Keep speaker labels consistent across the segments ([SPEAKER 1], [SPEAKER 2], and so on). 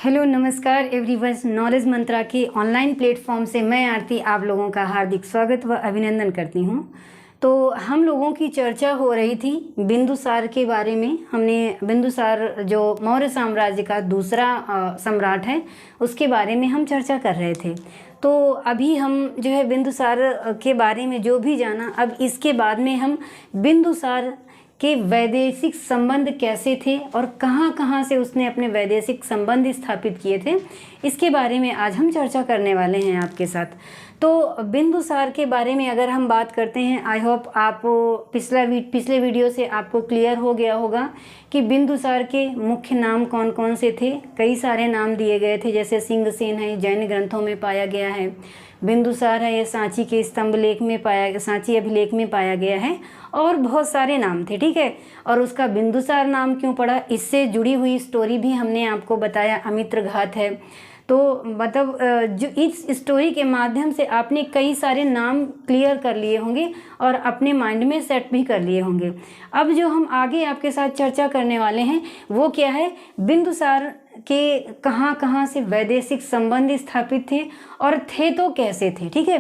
[SPEAKER 1] Hello नमस्कार everyone. Knowledge मंत्रा के online platform से मैं आरती आप लोगों का हार्दिक स्वागत व अभिनंदन करती हूँ। तो हम लोगों की चर्चा हो रही थी बिंदुसार के बारे में। हमने बिंदुसार जो मौर्य साम्राज्य का दूसरा सम्राट है उसके बारे में हम चर्चा कर रहे थे। तो अभी हम जो है बिंदुसार के बारे में जो भी जाना, अब इसके बाद में हम बिंदुसार के वैदेशिक संबंध कैसे थे और कहाँ कहाँ से उसने अपने वैदेशिक संबंध स्थापित किए थे, इसके बारे में आज हम चर्चा करने वाले हैं आपके साथ। तो बिंदुसार के बारे में अगर हम बात करते हैं, आई होप आप पिछले वीडियो से आपको क्लियर हो गया होगा कि बिंदुसार के मुख्य नाम कौन कौन से थे। कई सारे नाम दिए गए थे, जैसे सिंहसेन है, जैन ग्रंथों में पाया गया है। बिंदुसार है, ये सांची के स्तंभ लेख में सांची अभिलेख में पाया गया है, और बहुत सारे नाम थे। ठीक है, और उसका बिंदुसार नाम क्यों पड़ा, इससे जुड़ी हुई स्टोरी भी हमने आपको बताया। अमित्र घात है, तो मतलब जो इस स्टोरी के माध्यम से आपने कई सारे नाम क्लियर कर लिए होंगे और अपने माइंड में सेट भी कर लिए होंगे। अब जो हम आगे आपके साथ चर्चा करने वाले हैं वो क्या है, बिंदुसार के कहाँ कहाँ से वैदेशिक संबंध स्थापित थे और थे तो कैसे थे। ठीक है,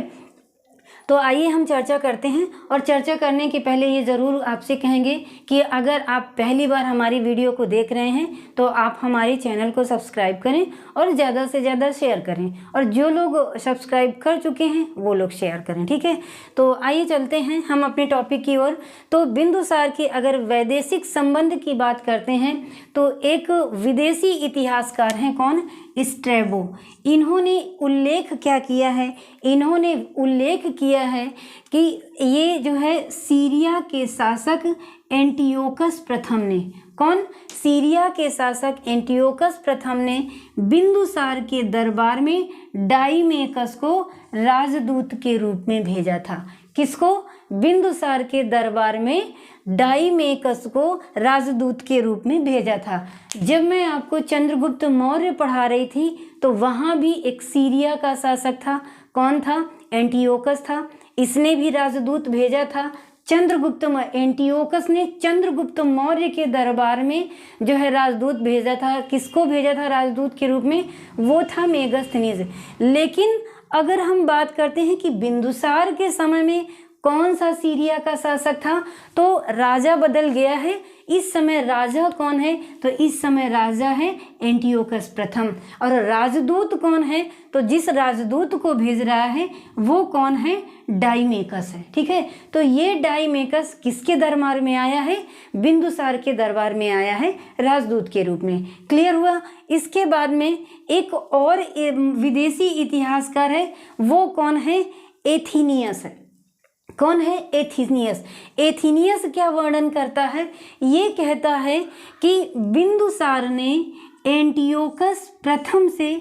[SPEAKER 1] तो आइए हम चर्चा करते हैं। और चर्चा करने के पहले ये ज़रूर आपसे कहेंगे कि अगर आप पहली बार हमारी वीडियो को देख रहे हैं तो आप हमारे चैनल को सब्सक्राइब करें और ज़्यादा से ज़्यादा शेयर करें, और जो लोग सब्सक्राइब कर चुके हैं वो लोग शेयर करें। ठीक है, तो आइए चलते हैं हम अपने टॉपिक की ओर। तो बिंदुसार के अगर वैदेशिक संबंध की बात करते हैं तो एक विदेशी इतिहासकार हैं, कौन, स्ट्रैबो। इन्होंने उल्लेख क्या किया है, इन्होंने उल्लेख किया है कि ये जो है सीरिया के शासक एंटियोकस प्रथम ने, कौन, सीरिया के शासक एंटियोकस प्रथम ने बिंदुसार के दरबार में डाइमेकस को राजदूत के रूप में भेजा था। किसको, बिंदुसार के दरबार में डाइमेकस को राजदूत के रूप में भेजा था। जब मैं आपको चंद्रगुप्त मौर्य पढ़ा रही थी तो वहाँ भी एक सीरिया का शासक था, कौन था, एंटियोकस था। इसने भी राजदूत भेजा था। एंटियोकस ने चंद्रगुप्त मौर्य के दरबार में जो है राजदूत भेजा था। किसको भेजा था राजदूत के रूप में, वो था मेगस्थनीज। लेकिन अगर हम बात करते हैं कि बिंदुसार के समय में कौन सा सीरिया का शासक था, तो राजा बदल गया है। इस समय राजा कौन है, तो इस समय राजा है एंटियोकस प्रथम। और राजदूत कौन है, तो जिस राजदूत को भेज रहा है वो कौन है, डाइमेकस है। ठीक है, तो ये डाइमेकस किसके दरबार में आया है, बिंदुसार के दरबार में आया है राजदूत के रूप में। क्लियर हुआ। इसके बाद में एक और विदेशी इतिहासकार है, वो कौन है, एथीनियस है। कौन है, एथीनियस। एथीनियस क्या वर्णन करता है, ये कहता है कि बिंदुसार ने एंटियोकस प्रथम से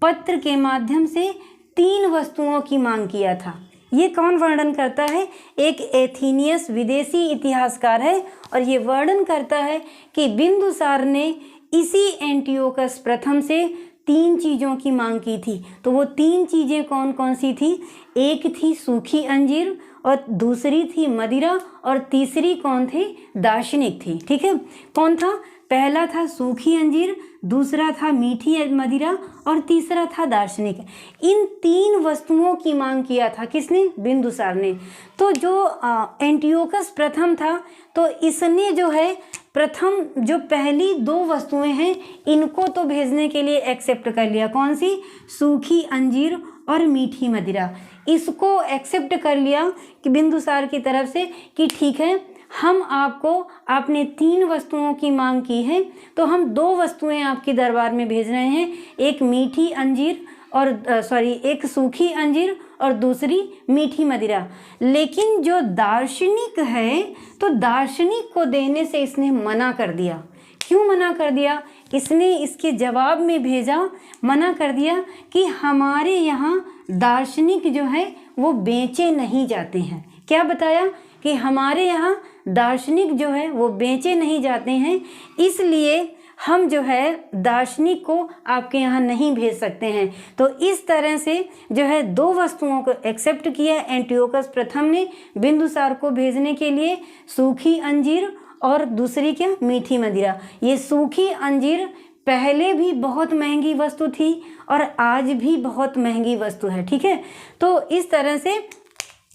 [SPEAKER 1] पत्र के माध्यम से 3 वस्तुओं की मांग किया था। ये कौन वर्णन करता है, एक एथीनियस विदेशी इतिहासकार है, और ये वर्णन करता है कि बिंदुसार ने इसी एंटियोकस प्रथम से 3 चीज़ों की मांग की थी। तो वो 3 चीज़ें कौन कौन सी थी, एक थी सूखी अंजीर, और दूसरी थी मदिरा, और तीसरी कौन थी, दार्शनिक थी। ठीक है, कौन था, पहला था सूखी अंजीर, दूसरा था मीठी मदिरा, और तीसरा था दार्शनिक। इन 3 वस्तुओं की मांग किया था किसने, बिंदुसार ने। तो जो एंटियोकस प्रथम था, तो इसने जो है प्रथम जो पहली 2 वस्तुएं हैं इनको तो भेजने के लिए एक्सेप्ट कर लिया। कौन सी, सूखी अंजीर और मीठी मदिरा। इसको एक्सेप्ट कर लिया कि बिंदुसार की तरफ से कि ठीक है, हम आपको, आपने 3 वस्तुओं की मांग की है तो हम 2 वस्तुएं आपके दरबार में भेज रहे हैं, एक मीठी अंजीर और एक सूखी अंजीर और दूसरी मीठी मदिरा। लेकिन जो दार्शनिक है, तो दार्शनिक को देने से इसने मना कर दिया। क्यों मना कर दिया, इसने इसके जवाब में भेजा, मना कर दिया कि हमारे यहाँ दार्शनिक जो है वो बेचे नहीं जाते हैं। क्या बताया कि हमारे यहाँ दार्शनिक जो है वो बेचे नहीं जाते हैं, इसलिए हम जो है दार्शनिक को आपके यहाँ नहीं भेज सकते हैं। तो इस तरह से जो है 2 वस्तुओं को एक्सेप्ट किया एंटियोकस प्रथम ने बिंदुसार को भेजने के लिए, सूखी अंजीर और दूसरी क्या, मीठी मदिरा। ये सूखी अंजीर पहले भी बहुत महंगी वस्तु थी और आज भी बहुत महंगी वस्तु है। ठीक है, तो इस तरह से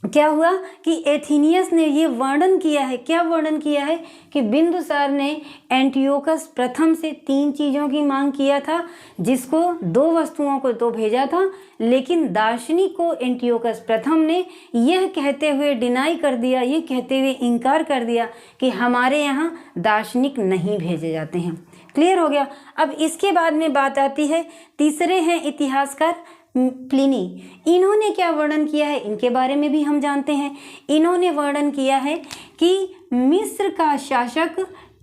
[SPEAKER 1] क्या हुआ कि एथेनियस ने ये वर्णन किया है, क्या वर्णन किया है कि बिंदुसार ने एंटियोकस प्रथम से 3 चीज़ों की मांग किया था, जिसको 2 वस्तुओं को तो भेजा था, लेकिन दार्शनिक को एंटियोकस प्रथम ने यह कहते हुए डिनाई कर दिया, ये कहते हुए इनकार कर दिया कि हमारे यहाँ दार्शनिक नहीं भेजे जाते हैं। क्लियर हो गया। अब इसके बाद में बात आती है, तीसरे हैं इतिहासकार प्लिनी। इन्होंने क्या वर्णन किया है, इनके बारे में भी हम जानते हैं। इन्होंने वर्णन किया है कि मिस्र का शासक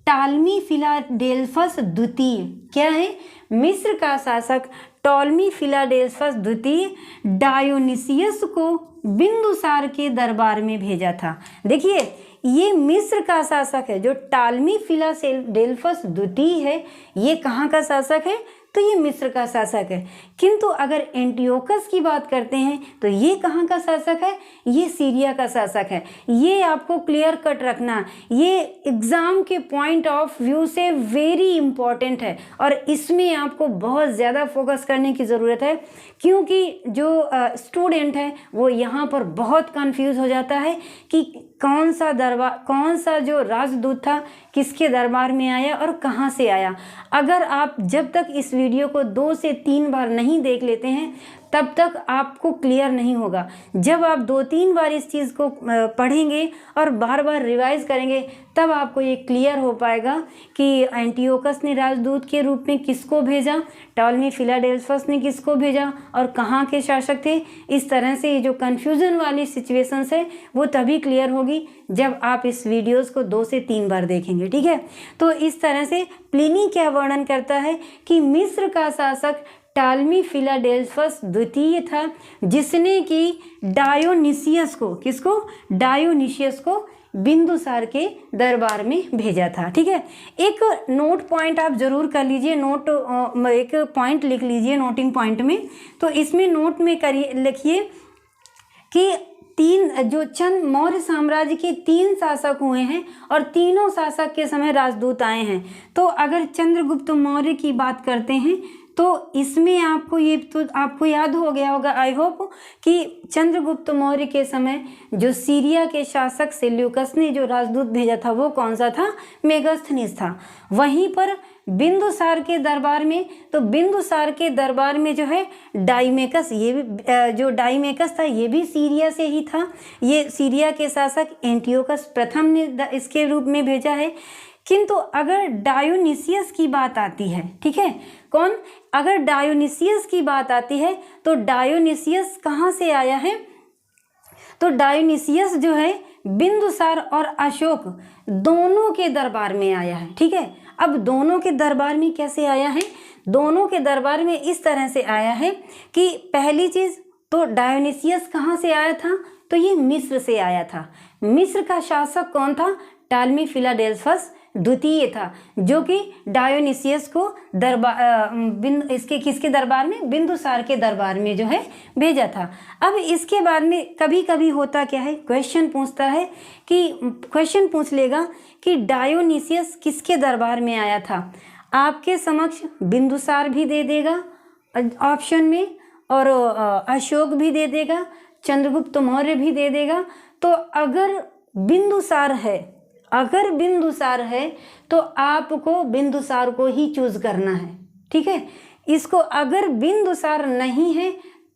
[SPEAKER 1] टॉलमी फिलाडेल्फस द्वितीय, क्या है, मिस्र का शासक टॉलमी फिलाडेल्फस द्वितीय डायोनिसियस को बिंदुसार के दरबार में भेजा था। देखिए, ये मिस्र का शासक है, जो टॉलमी फिलाडेल्फस द्वितीय है, ये कहाँ का शासक है, तो ये मिस्र का शासक है। किंतु अगर एंटियोकस की बात करते हैं तो ये कहाँ का शासक है, ये सीरिया का शासक है। ये आपको क्लियर कट रखना, ये एग्जाम के पॉइंट ऑफ व्यू से वेरी इंपॉर्टेंट है और इसमें आपको बहुत ज़्यादा फोकस करने की ज़रूरत है, क्योंकि जो स्टूडेंट है वो यहाँ पर बहुत कंफ्यूज हो जाता है कि कौन सा जो राजदूत था किसके दरबार में आया और कहाँ से आया। अगर आप जब तक इस वीडियो को 2 से 3 बार नहीं देख लेते हैं तब तक आपको क्लियर नहीं होगा। जब आप 2-3 बार इस चीज़ को पढ़ेंगे और बार बार रिवाइज करेंगे तब आपको ये क्लियर हो पाएगा कि एंटियोकस ने राजदूत के रूप में किसको भेजा, टॉलमी फिलाडेल्फस ने किसको भेजा और कहाँ के शासक थे। इस तरह से ये जो कन्फ्यूज़न वाली सिचुएशंस है वो तभी क्लियर होगी जब आप इस वीडियोस को 2 से 3 बार देखेंगे। ठीक है, तो इस तरह से प्लिनी क्या वर्णन करता है कि मिस्र का शासक टॉलमी फिलाडेल्फस द्वितीय था, जिसने कि डायोनिसियस को, किसको, डायोनिसियस को बिंदुसार के दरबार में भेजा था। ठीक है, एक नोट पॉइंट आप जरूर कर लीजिए, एक पॉइंट लिख लीजिए नोटिंग पॉइंट में। तो इसमें नोट में लिखिए कि मौर्य साम्राज्य के 3 शासक हुए हैं और तीनों शासक के समय राजदूत आए हैं। तो अगर चंद्रगुप्त मौर्य की बात करते हैं तो इसमें आपको याद हो गया होगा, आई होप, कि चंद्रगुप्त मौर्य के समय जो सीरिया के शासक सेल्यूकस ने जो राजदूत भेजा था वो कौन सा था, मेगास्थनीस था। वहीं पर बिंदुसार के दरबार में, तो बिंदुसार के दरबार में जो है डाइमेकस, ये भी जो डाइमेकस था ये भी सीरिया से ही था। ये सीरिया के शासक एंटियोकस प्रथम ने इसके रूप में भेजा है। किंतु अगर डायोनिसियस की बात आती है, ठीक है, कौन, अगर डायोनिसियस की बात आती है तो डायोनिसियस कहाँ से आया है, तो डायोनिसियस जो है बिंदुसार और अशोक दोनों के दरबार में आया है। ठीक है, अब दोनों के दरबार में कैसे आया है, दोनों के दरबार में इस तरह से आया है कि पहली चीज तो डायोनिसियस कहाँ से आया था, तो ये मिस्र से आया था। मिस्र का शासक कौन था, टॉलमी फिलाडेल्फस द्वितीय था, जो कि डायोनिसियस को किसके दरबार में, बिंदुसार के दरबार में जो है भेजा था। अब इसके बाद में कभी कभी होता क्या है, क्वेश्चन पूछ लेगा कि डायोनिसियस किसके दरबार में आया था। आपके समक्ष बिंदुसार भी दे देगा ऑप्शन में और अशोक भी दे देगा, चंद्रगुप्त मौर्य भी दे देगा। तो अगर बिंदुसार है तो आपको बिंदुसार को ही चूज करना है। ठीक है, इसको अगर बिंदुसार नहीं है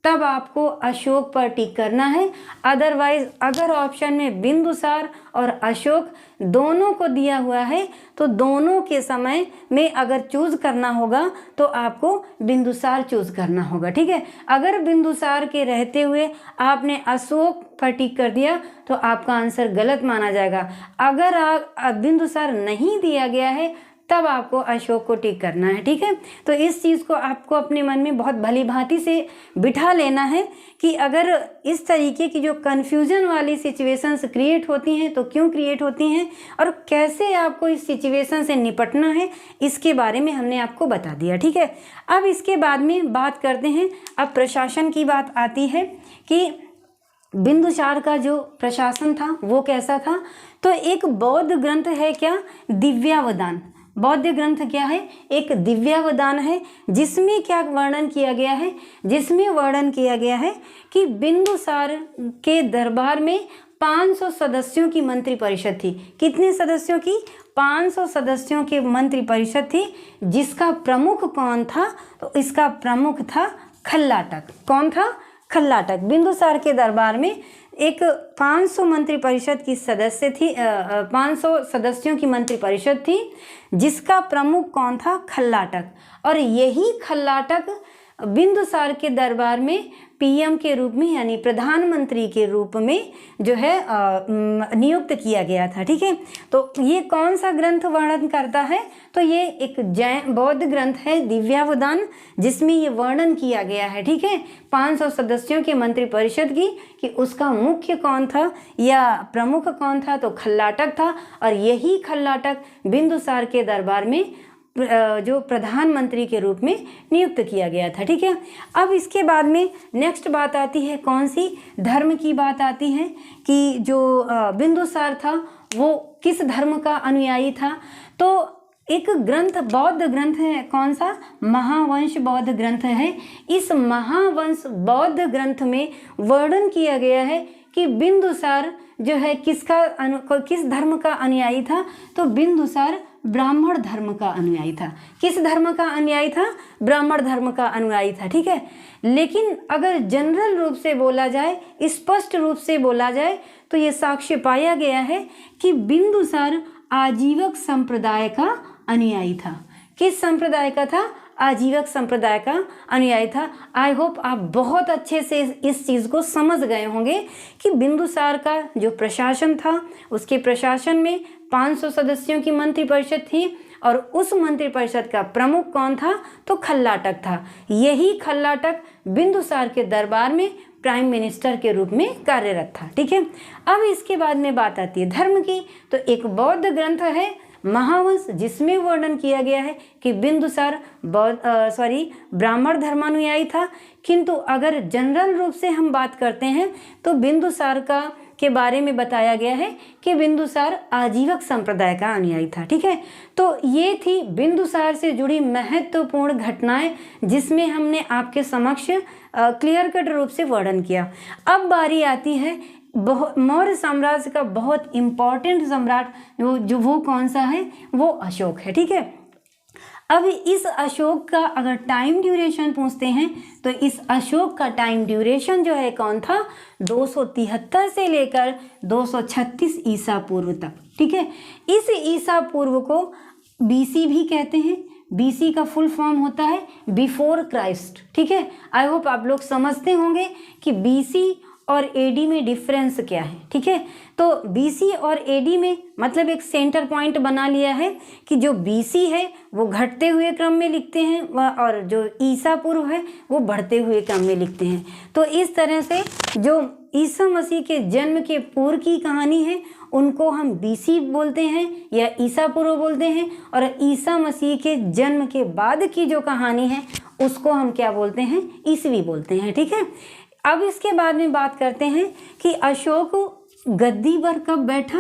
[SPEAKER 1] तब आपको अशोक पर टिक करना है। अदरवाइज अगर ऑप्शन में बिंदुसार और अशोक दोनों को दिया हुआ है तो दोनों के समय में अगर चूज करना होगा तो आपको बिंदुसार चूज करना होगा। ठीक है, अगर बिंदुसार के रहते हुए आपने अशोक पर टिक कर दिया तो आपका आंसर गलत माना जाएगा। अगर बिंदुसार नहीं दिया गया है तब आपको अशोक को टिक करना है। ठीक है, तो इस चीज़ को आपको अपने मन में बहुत भली भांति से बिठा लेना है कि अगर इस तरीके की जो कन्फ्यूजन वाली सिचुएशंस क्रिएट होती हैं तो क्यों क्रिएट होती हैं और कैसे आपको इस सिचुएशन से निपटना है, इसके बारे में हमने आपको बता दिया। ठीक है, अब इसके बाद में बात करते हैं, अब प्रशासन की बात आती है कि बिंदुसार का जो प्रशासन था वो कैसा था। तो एक बौद्ध ग्रंथ है क्या, दिव्यावदान। बौद्ध ग्रंथ क्या है? एक दिव्यावदान है, जिसमें क्या वर्णन किया गया है? जिसमें वर्णन किया गया है कि बिंदुसार के दरबार में 500 सदस्यों की मंत्री परिषद थी। कितने सदस्यों की? 500 सदस्यों की मंत्री परिषद थी, जिसका प्रमुख कौन था? तो इसका प्रमुख था खल्लाटक। कौन था? खल्लाटक। बिंदुसार के दरबार में एक 500 मंत्री परिषद की सदस्य थी, 500 सदस्यों की मंत्री परिषद थी, जिसका प्रमुख कौन था? खल्लाटक। और यही खल्लाटक बिंदुसार के दरबार में पीएम के रूप में यानी प्रधानमंत्री के रूप में जो है नियुक्त किया गया था। ठीक है, तो ये कौन सा ग्रंथ वर्णन करता है? तो ये एक जैन बौद्ध ग्रंथ है दिव्यावदान, जिसमें ये वर्णन किया गया है। ठीक है, 500 सदस्यों के मंत्री परिषद की कि उसका मुख्य कौन था या प्रमुख कौन था? तो खल्लाटक था। और यही खल्लाटक बिंदुसार के दरबार में जो प्रधानमंत्री के रूप में नियुक्त किया गया था। ठीक है, अब इसके बाद में नेक्स्ट बात आती है कौन सी? धर्म की बात आती है कि जो बिंदुसार था वो किस धर्म का अनुयायी था? तो एक ग्रंथ बौद्ध ग्रंथ है, कौन सा? महावंश बौद्ध ग्रंथ है। इस महावंश बौद्ध ग्रंथ में वर्णन किया गया है कि बिंदुसार जो है किस धर्म का अनुयायी था? तो बिंदुसार ब्राह्मण धर्म का अनुयायी था। किस धर्म का अनुयायी था? ब्राह्मण धर्म का अनुयायी था। ठीक है, लेकिन अगर जनरल रूप से बोला जाए, स्पष्ट रूप से बोला जाए, तो ये साक्ष्य पाया गया है कि बिंदुसार आजीवक संप्रदाय का अनुयायी था। किस संप्रदाय का था? आजीवक संप्रदाय का अनुयायी था। आई होप आप बहुत अच्छे से इस चीज़ को समझ गए होंगे कि बिंदुसार का जो प्रशासन था, उसके प्रशासन में 500 सदस्यों की मंत्री परिषद थी और उस मंत्री परिषद का प्रमुख कौन था? तो खल्लाटक था। यही खल्लाटक बिंदुसार के दरबार में प्राइम मिनिस्टर के रूप में कार्यरत था। ठीक है, अब इसके बाद में बात आती है धर्म की। तो एक बौद्ध ग्रंथ है महावंश, जिसमें वर्णन किया गया है कि बिंदुसार ब्राह्मण धर्मानुयायी था। किंतु अगर जनरल रूप से हम बात करते हैं तो बिंदुसार के बारे में बताया गया है कि बिंदुसार आजीवक संप्रदाय का अनुयायी था। ठीक है, तो ये थी बिंदुसार से जुड़ी महत्वपूर्ण घटनाएं, जिसमें हमने आपके समक्ष क्लियर कट रूप से वर्णन किया। अब बारी आती है मौर्य साम्राज्य का बहुत इम्पॉर्टेंट सम्राट जो वो कौन सा है? वो अशोक है। ठीक है, अब इस अशोक का अगर टाइम ड्यूरेशन पूछते हैं तो इस अशोक का टाइम ड्यूरेशन जो है कौन था? 273 से लेकर 236 ईसा पूर्व तक। ठीक है, इस ईसा पूर्व को बीसी भी कहते हैं। बीसी का फुल फॉर्म होता है बिफोर क्राइस्ट। ठीक है, आई होप आप लोग समझते होंगे कि बीसी और एडी में डिफरेंस क्या है। ठीक है, तो बीसी और एडी में मतलब एक सेंटर पॉइंट बना लिया है कि जो बीसी है वो घटते हुए क्रम में लिखते हैं और जो ईसा पूर्व है वो बढ़ते हुए क्रम में लिखते हैं। तो इस तरह से जो ईसा मसीह के जन्म के पूर्व की कहानी है उनको हम बीसी बोलते हैं या ईसा पूर्व बोलते हैं, और ईसा मसीह के जन्म के बाद की जो कहानी है उसको हम क्या बोलते हैं? ईसवी बोलते हैं। ठीक है, अब इसके बाद में बात करते हैं कि अशोक गद्दी पर कब बैठा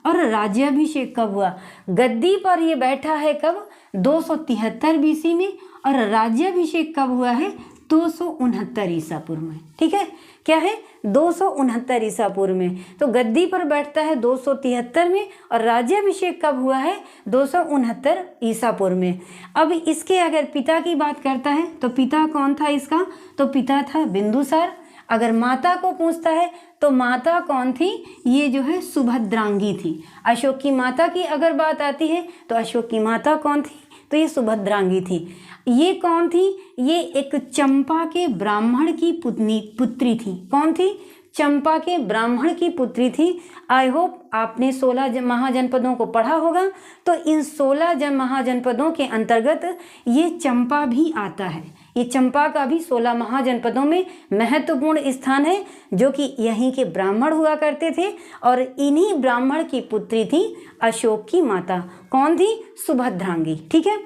[SPEAKER 1] और राज्याभिषेक कब हुआ। गद्दी पर ये बैठा है कब? 273 बीसी में, और राज्याभिषेक कब हुआ है? 269 ईसा पूर्व में। ठीक है, क्या है? 269 ईसा पूर्व में। तो गद्दी पर बैठता है 273 में और राज्याभिषेक कब हुआ है? 269 ईसा पूर्व में। अब इसके अगर पिता की बात करता है तो पिता कौन था इसका? तो पिता था बिंदुसार। अगर माता को पूछता है तो माता कौन थी? ये जो है सुभद्रांगी थी। अशोक की माता की अगर बात आती है तो अशोक की माता कौन थी? तो ये सुभद्रांगी थी। ये कौन थी? ये एक चंपा के ब्राह्मण की पुत्री थी। कौन थी? चंपा के ब्राह्मण की पुत्री थी। आई होप आपने 16 महाजनपदों को पढ़ा होगा। तो इन 16 महाजनपदों के अंतर्गत ये चंपा भी आता है। ये चंपा का भी 16 महाजनपदों में महत्वपूर्ण स्थान है, जो कि यहीं के ब्राह्मण हुआ करते थे, और इन्हीं ब्राह्मण की पुत्री थी अशोक की माता। कौन थी? सुभद्रांगी। ठीक है,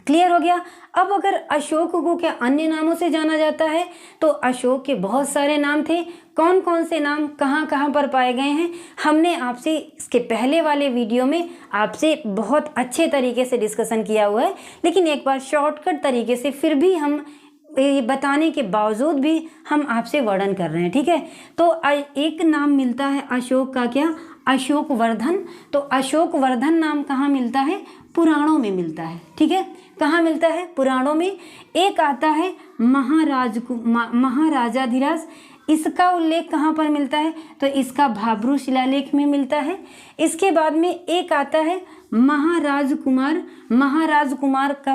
[SPEAKER 1] क्लियर हो गया। अब अगर अशोक को क्या अन्य नामों से जाना जाता है, तो अशोक के बहुत सारे नाम थे। कौन कौन से नाम कहाँ कहाँ पर पाए गए हैं, हमने आपसे इसके पहले वाले वीडियो में आपसे बहुत अच्छे तरीके से डिस्कशन किया हुआ है, लेकिन एक बार शॉर्टकट तरीके से फिर भी हम ये बताने के बावजूद भी हम आपसे वर्णन कर रहे हैं, ठीक है। तो एक नाम मिलता है अशोक का, क्या, अशोक वर्धन। तो अशोक वर्धन नाम कहाँ मिलता है, पुराणों में मिलता है, ठीक है। कहाँ मिलता है, पुराणों में। एक आता है महाराजाधिराज, इसका उल्लेख कहाँ पर मिलता है, तो इसका भाब्रू शिलालेख में मिलता है। इसके बाद में एक आता है महाराजकुमार, महाराजकुमार का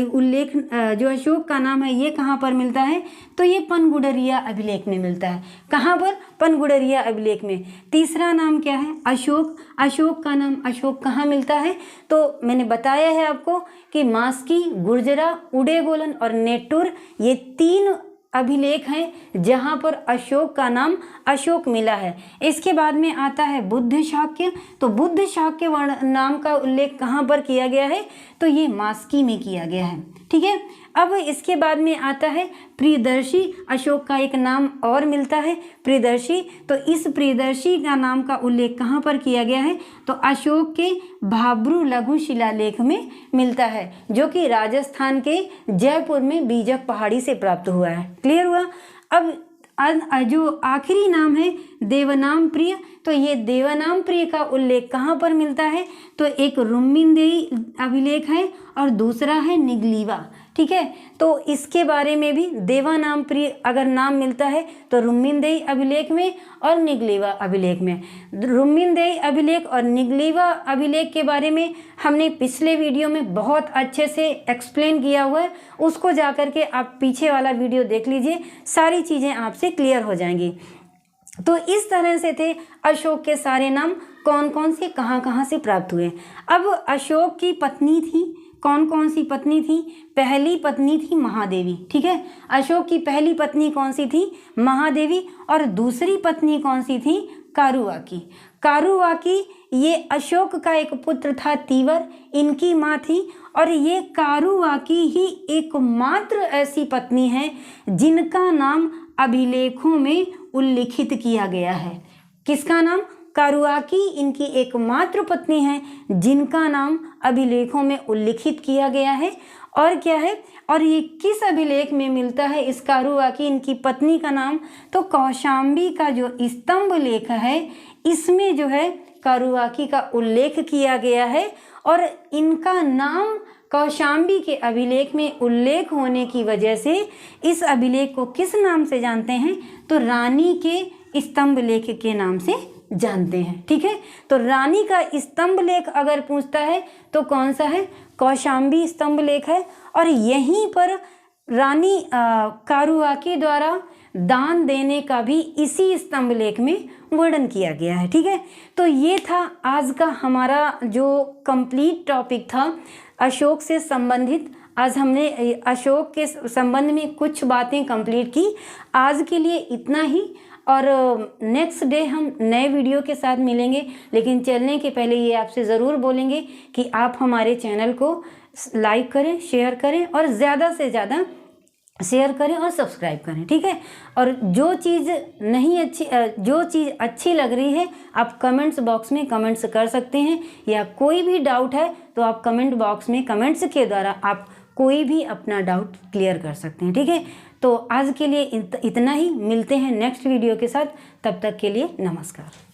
[SPEAKER 1] उल्लेख जो अशोक का नाम है ये कहाँ पर मिलता है, तो ये पनगुडरिया अभिलेख में मिलता है। कहाँ पर, पनगुडरिया अभिलेख में। तीसरा नाम क्या है, अशोक। अशोक का नाम अशोक कहाँ मिलता है, तो मैंने बताया है आपको कि मास्की, गुर्जरा, उडेगोलन और नेटुर, ये 3 अभिलेख हैं जहाँ पर अशोक का नाम अशोक मिला है। इसके बाद में आता है बुद्ध शाक्य। तो बुद्ध शाक्य नाम का उल्लेख कहाँ पर किया गया है, तो ये मास्की में किया गया है, ठीक है। अब इसके बाद में आता है प्रियदर्शी। अशोक का एक नाम और मिलता है प्रियदर्शी। तो इस प्रियदर्शी का नाम का उल्लेख कहाँ पर किया गया है, तो अशोक के भाब्रू लघु शिलालेख में मिलता है, जो कि राजस्थान के जयपुर में बीजक पहाड़ी से प्राप्त हुआ है। क्लियर हुआ। अब जो आखिरी नाम है देवनाम प्रिय, तो ये देवनाम प्रिय का उल्लेख कहाँ पर मिलता है, तो एक रुम्मिनदेई अभिलेख है और दूसरा है निगलीवा, ठीक है। तो इसके बारे में भी देवानाम प्रिय अगर नाम मिलता है तो रुम्मिनदेई अभिलेख में और निगलीवा अभिलेख में। रुम्मिनदेई अभिलेख और निगलीवा अभिलेख के बारे में हमने पिछले वीडियो में बहुत अच्छे से एक्सप्लेन किया हुआ है, उसको जाकर के आप पीछे वाला वीडियो देख लीजिए, सारी चीज़ें आपसे क्लियर हो जाएंगी। तो इस तरह से थे अशोक के सारे नाम, कौन कौन से कहाँ कहाँ से प्राप्त हुए। अब अशोक की पत्नी थी, कौन कौन सी पत्नी थी, पहली पत्नी थी महादेवी, ठीक है। अशोक की पहली पत्नी कौन सी थी, महादेवी। और दूसरी पत्नी कौन सी थी, कारुवाकी। कारुवाकी ये अशोक का एक पुत्र था तीवर, इनकी माँ थी। और ये कारुवाकी ही एकमात्र ऐसी पत्नी है जिनका नाम अभिलेखों में उल्लिखित किया गया है। किसका नाम, कारुवाकी इनकी एकमात्र पत्नी है जिनका नाम अभिलेखों में उल्लिखित किया गया है। और क्या है, और ये किस अभिलेख में मिलता है इस कारुवाकी इनकी पत्नी का नाम, तो कौशाम्बी का जो स्तंभ लेख है इसमें जो है कारुवाकी का उल्लेख किया गया है। और इनका नाम कौशाम्बी के अभिलेख में उल्लेख होने की वजह से इस अभिलेख को किस नाम से जानते हैं, तो रानी के स्तंभ लेख के नाम से जानते हैं, ठीक है। तो रानी का स्तंभ लेख अगर पूछता है तो कौन सा है, कौशाम्बी स्तंभ लेख है। और यहीं पर रानी कारुवाकी द्वारा दान देने का भी इसी स्तंभ लेख में वर्णन किया गया है, ठीक है। तो ये था आज का हमारा जो कंप्लीट टॉपिक था अशोक से संबंधित। आज हमने अशोक के संबंध में कुछ बातें कंप्लीट की। आज के लिए इतना ही, और नेक्स्ट डे हम नए वीडियो के साथ मिलेंगे। लेकिन चलने के पहले ये आपसे ज़रूर बोलेंगे कि आप हमारे चैनल को लाइक करें, शेयर करें और ज़्यादा से ज़्यादा शेयर करें और सब्सक्राइब करें, ठीक है। और जो चीज़ अच्छी लग रही है आप कमेंट्स बॉक्स में कमेंट्स कर सकते हैं, या कोई भी डाउट है तो आप कमेंट बॉक्स में कमेंट्स के द्वारा आप कोई भी अपना डाउट क्लियर कर सकते हैं, ठीक है। तो आज के लिए इतना ही, मिलते हैं नेक्स्ट वीडियो के साथ, तब तक के लिए नमस्कार।